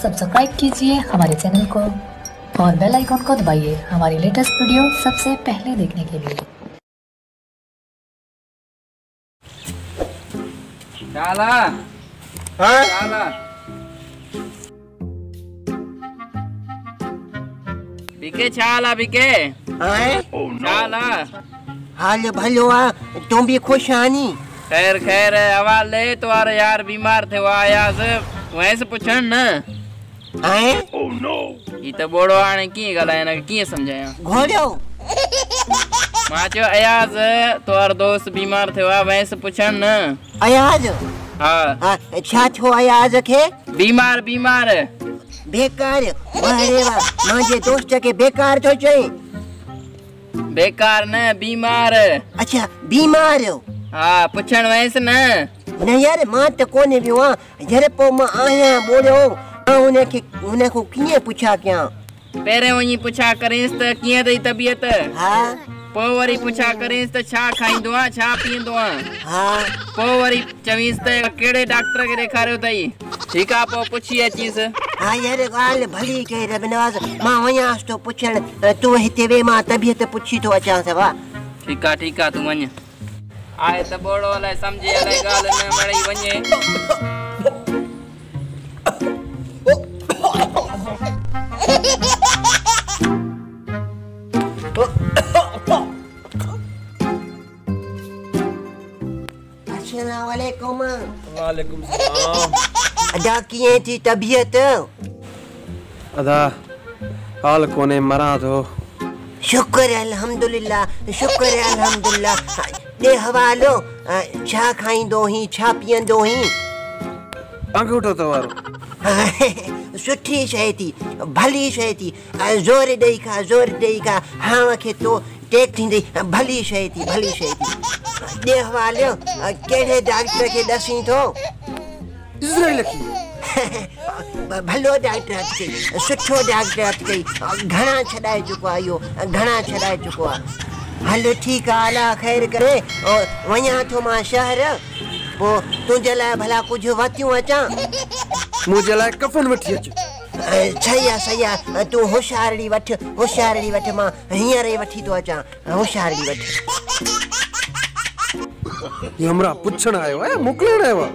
Subscribe कीजिए हमारे channel को और बेल आइकॉन को दबाइए हमारी लेटेस्ट वीडियो सबसे पहले देखने के लिए। चाला चाला बिके चाला बिके चाला हाल भलो आ तुम भी खुश आनी। खैर खैर हवाल ले तुम्हारा यार बीमार थे वो आयास वैसे पूछन न आए ये तो बोड़ो आने की गलाए ना की समझाया घोड़ो माचो अयाज तुम्हारा दोस्त बीमार थे वो वैसे पूछन न अयाज हाँ छा छो अयाज के बीमार बीमार बेकार वारे वाह माजे दोस्त के बेकार तो चई बेकार न बीमार। अच्छा बीमार हो हाँ पूछन वैसे न न यार मां तो कोने भी वहां जरे पो मां आया बोलो उन्हें को किए पूछा क्या पेरे वही पूछा करेंस त किए तई तबियत हां पो वरी पूछा करेंस त छा खाइंदो आ छा पींदो आ हां पो वरी चवीस त केड़े डॉक्टर के देखारियो तई ठीक आ पो पूछी अचीस। हां यार गाल भली के रबनवाज मां वयास तो पूछण तू हिते वे मां तबियत पूछी तो अचा सवा ठीक आ तू वने आए त बोड़ो ले समझे ले गाल में मड़ी वने अस्सलाम वालेकुम। वालेकुम सलाम। अदा किए थी तबियत अदा हाल कोने मरा तो शुक्र अल्हम्दुलिल्लाह शुक्र अल्हम्दुलिल्लाह दे हवालो छा खाइंदो ही छा पियंदो ही अंगूठो तवारो सुठी शइ थी भली शइ थी ज़ोर ॾेई खा हां खे तो टेक थींदी भली शइ थी दे हवालो कहिड़े डॉक्टर खे ॾसी थो इज़राइल की भलो डॉक्टर अथई सुठो डॉक्टर अथई घणा छॾाए चुको आहे हलो ठीकु आहे अला ख़ैर करे वञा थो मां शहर पोइ तुंहिंजे लाइ भला कुझु वतियूं अचां मुझे लाइ कफन वठी अच। सही आहे तूं होशियारी वठ मां हींअर ई वठी थो अचां होशियारी वठ। ये हमरा पुछण आयो है मोकलण आयो है।